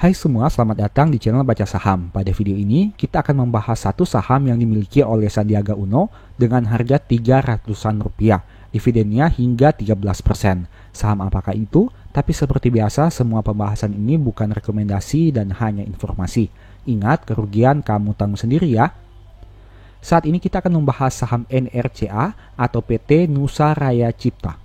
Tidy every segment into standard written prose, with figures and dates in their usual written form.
Hai semua, selamat datang di channel Baca Saham. Pada video ini, kita akan membahas satu saham yang dimiliki oleh Sandiaga Uno dengan harga 300-an rupiah. Dividennya hingga 13%. Saham apakah itu? Tapi seperti biasa, semua pembahasan ini bukan rekomendasi dan hanya informasi. Ingat, kerugian kamu tanggung sendiri ya. Saat ini kita akan membahas saham NRCA atau PT Nusa Raya Cipta.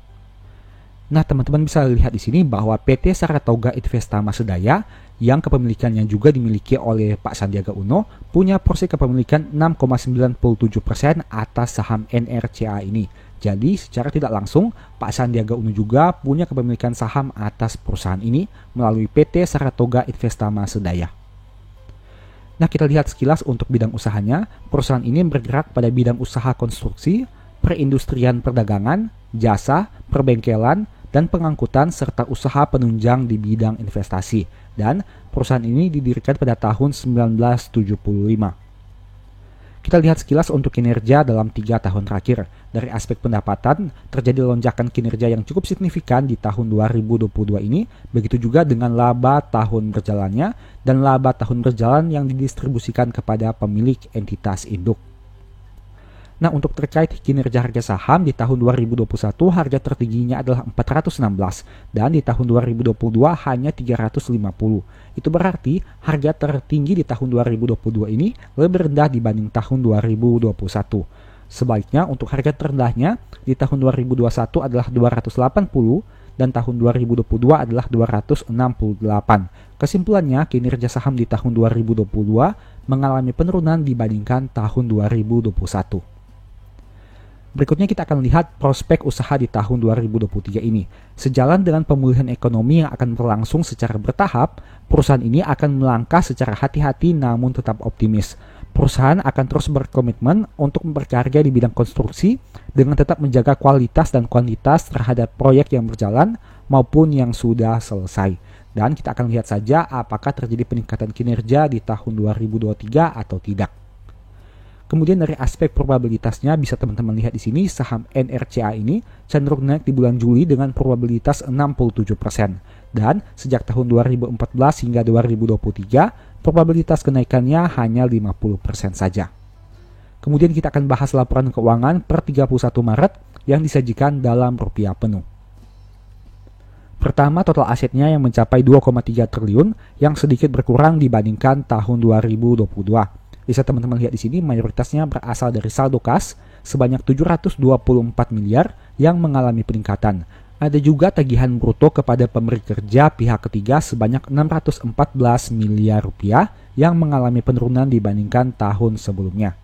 Nah, teman-teman bisa lihat di sini bahwa PT Saratoga Investama Sedaya yang kepemilikannya juga dimiliki oleh Pak Sandiaga Uno punya porsi kepemilikan 6,97% atas saham NRCA ini. Jadi, secara tidak langsung, Pak Sandiaga Uno juga punya kepemilikan saham atas perusahaan ini melalui PT Saratoga Investama Sedaya. Nah, kita lihat sekilas untuk bidang usahanya. Perusahaan ini bergerak pada bidang usaha konstruksi, perindustrian perdagangan, jasa, perbengkelan, dan pengangkutan serta usaha penunjang di bidang investasi. Dan perusahaan ini didirikan pada tahun 1975. Kita lihat sekilas untuk kinerja dalam 3 tahun terakhir. Dari aspek pendapatan, terjadi lonjakan kinerja yang cukup signifikan di tahun 2022 ini, begitu juga dengan laba tahun berjalannya dan laba tahun berjalan yang didistribusikan kepada pemilik entitas induk. Nah, untuk terkait kinerja harga saham di tahun 2021, harga tertingginya adalah 416 dan di tahun 2022 hanya 350. Itu berarti harga tertinggi di tahun 2022 ini lebih rendah dibanding tahun 2021. Sebaliknya untuk harga terendahnya di tahun 2021 adalah 280 dan tahun 2022 adalah 268. Kesimpulannya, kinerja saham di tahun 2022 mengalami penurunan dibandingkan tahun 2021. Berikutnya kita akan lihat prospek usaha di tahun 2023 ini. Sejalan dengan pemulihan ekonomi yang akan berlangsung secara bertahap, perusahaan ini akan melangkah secara hati-hati namun tetap optimis. Perusahaan akan terus berkomitmen untuk berkarya di bidang konstruksi dengan tetap menjaga kualitas dan kuantitas terhadap proyek yang berjalan maupun yang sudah selesai. Dan kita akan lihat saja apakah terjadi peningkatan kinerja di tahun 2023 atau tidak. Kemudian dari aspek probabilitasnya bisa teman-teman lihat di sini saham NRCA ini cenderung naik di bulan Juli dengan probabilitas 67%. Dan sejak tahun 2014 hingga 2023 probabilitas kenaikannya hanya 50% saja. Kemudian kita akan bahas laporan keuangan per 31 Maret yang disajikan dalam rupiah penuh. Pertama, total asetnya yang mencapai 2,3 triliun yang sedikit berkurang dibandingkan tahun 2022. Bisa teman-teman lihat di sini mayoritasnya berasal dari saldo kas sebanyak 724 miliar yang mengalami peningkatan. Ada juga tagihan bruto kepada pemberi kerja pihak ketiga sebanyak 614 miliar rupiah yang mengalami penurunan dibandingkan tahun sebelumnya.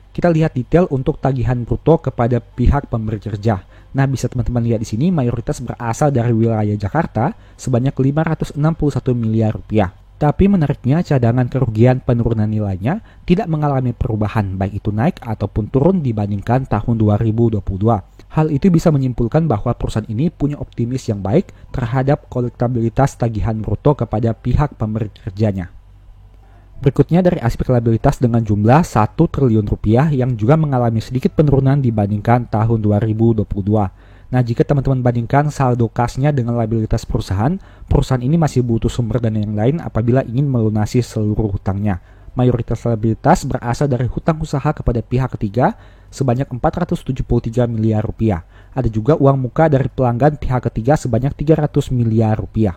Kita lihat detail untuk tagihan bruto kepada pihak pemberi kerja. Nah, bisa teman-teman lihat di sini mayoritas berasal dari wilayah Jakarta sebanyak 561 miliar rupiah. Tapi menariknya cadangan kerugian penurunan nilainya tidak mengalami perubahan baik itu naik ataupun turun dibandingkan tahun 2022. Hal itu bisa menyimpulkan bahwa perusahaan ini punya optimis yang baik terhadap kolektabilitas tagihan bruto kepada pihak pemberi kerjanya. Berikutnya dari aspek liabilitas dengan jumlah 1 triliun rupiah yang juga mengalami sedikit penurunan dibandingkan tahun 2022. Nah, jika teman-teman bandingkan saldo kasnya dengan liabilitas perusahaan, perusahaan ini masih butuh sumber dana yang lain apabila ingin melunasi seluruh hutangnya. Mayoritas liabilitas berasal dari hutang usaha kepada pihak ketiga sebanyak 473 miliar rupiah. Ada juga uang muka dari pelanggan pihak ketiga sebanyak 300 miliar rupiah.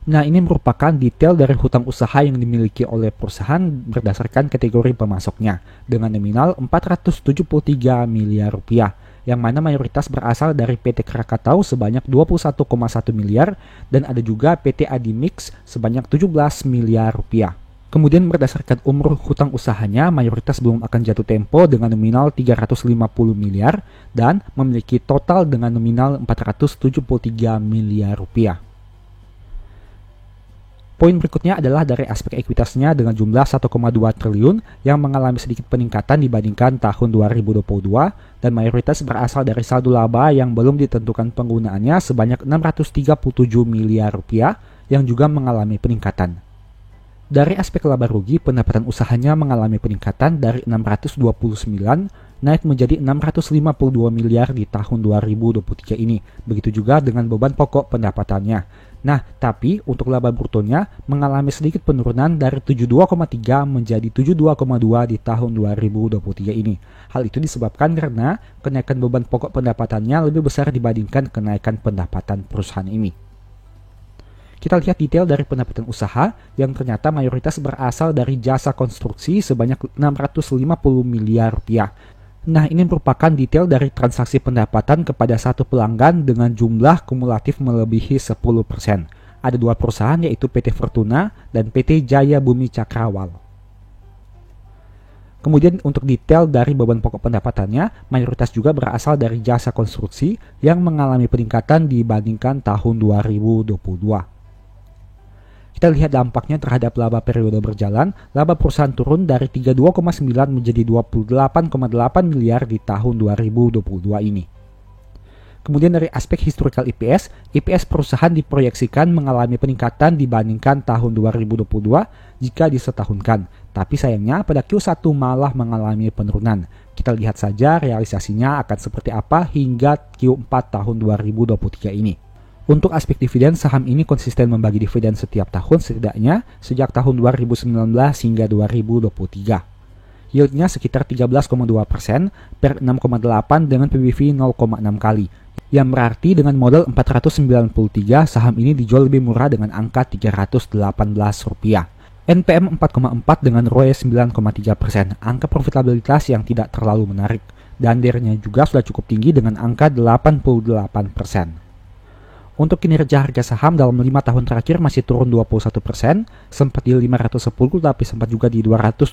Nah, ini merupakan detail dari hutang usaha yang dimiliki oleh perusahaan berdasarkan kategori pemasoknya dengan nominal 473 miliar rupiah. Yang mana mayoritas berasal dari PT Krakatau sebanyak 21,1 miliar dan ada juga PT Adimix sebanyak 17 miliar rupiah. Kemudian berdasarkan umur hutang usahanya, mayoritas belum akan jatuh tempo dengan nominal 350 miliar dan memiliki total dengan nominal 473 miliar rupiah. Poin berikutnya adalah dari aspek ekuitasnya dengan jumlah 1,2 triliun yang mengalami sedikit peningkatan dibandingkan tahun 2022 dan mayoritas berasal dari saldo laba yang belum ditentukan penggunaannya sebanyak 637 miliar rupiah yang juga mengalami peningkatan. Dari aspek laba rugi, pendapatan usahanya mengalami peningkatan dari 629 naik menjadi 652 miliar di tahun 2023 ini. Begitu juga dengan beban pokok pendapatannya. Nah, tapi untuk laba brutonya mengalami sedikit penurunan dari 72,3 menjadi 72,2 di tahun 2023 ini. Hal itu disebabkan karena kenaikan beban pokok pendapatannya lebih besar dibandingkan kenaikan pendapatan perusahaan ini. Kita lihat detail dari pendapatan usaha yang ternyata mayoritas berasal dari jasa konstruksi sebanyak 650 miliar rupiah. Nah, ini merupakan detail dari transaksi pendapatan kepada satu pelanggan dengan jumlah kumulatif melebihi 10%. Ada dua perusahaan yaitu PT Fortuna dan PT Jaya Bumi Cakrawala. Kemudian untuk detail dari beban pokok pendapatannya, mayoritas juga berasal dari jasa konstruksi yang mengalami peningkatan dibandingkan tahun 2022. Kita lihat dampaknya terhadap laba periode berjalan. Laba perusahaan turun dari 32,9 menjadi 28,8 miliar di tahun 2022 ini. Kemudian dari aspek historical EPS perusahaan diproyeksikan mengalami peningkatan dibandingkan tahun 2022 jika disetahunkan. Tapi sayangnya pada Q1 malah mengalami penurunan. Kita lihat saja realisasinya akan seperti apa hingga Q4 tahun 2023 ini. Untuk aspek dividen, saham ini konsisten membagi dividen setiap tahun setidaknya sejak tahun 2019 hingga 2023. Yieldnya sekitar 13,2% per 6,8 dengan PBV 0,6 kali. Yang berarti dengan modal 493 saham ini dijual lebih murah dengan angka Rp318. NPM 4,4 dengan ROE 9,3%, angka profitabilitas yang tidak terlalu menarik. Dan DER-nya juga sudah cukup tinggi dengan angka 88%. Untuk kinerja harga saham dalam 5 tahun terakhir masih turun 21%, sempat di 510 tapi sempat juga di 226.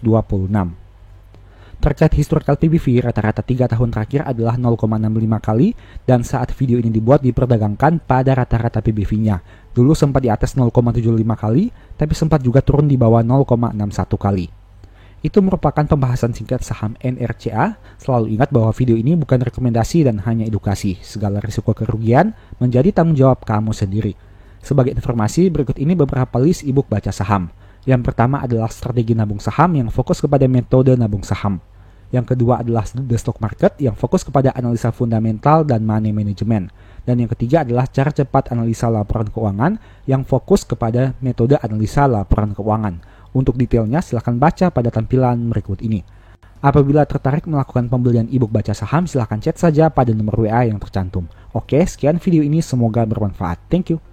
Terkait historical PBV, rata-rata 3 tahun terakhir adalah 0,65 kali dan saat video ini dibuat diperdagangkan pada rata-rata PBV-nya. Dulu sempat di atas 0,75 kali, tapi sempat juga turun di bawah 0,61 kali. Itu merupakan pembahasan singkat saham NRCA. Selalu ingat bahwa video ini bukan rekomendasi dan hanya edukasi. Segala risiko kerugian menjadi tanggung jawab kamu sendiri. Sebagai informasi, berikut ini beberapa list ebook baca saham. Yang pertama adalah strategi nabung saham yang fokus kepada metode nabung saham. Yang kedua adalah The Stock Market yang fokus kepada analisa fundamental dan money management. Dan yang ketiga adalah cara cepat analisa laporan keuangan yang fokus kepada metode analisa laporan keuangan. Untuk detailnya silahkan baca pada tampilan berikut ini. Apabila tertarik melakukan pembelian ebook baca saham, silahkan chat saja pada nomor WA yang tercantum. Oke, sekian video ini, semoga bermanfaat. Thank you.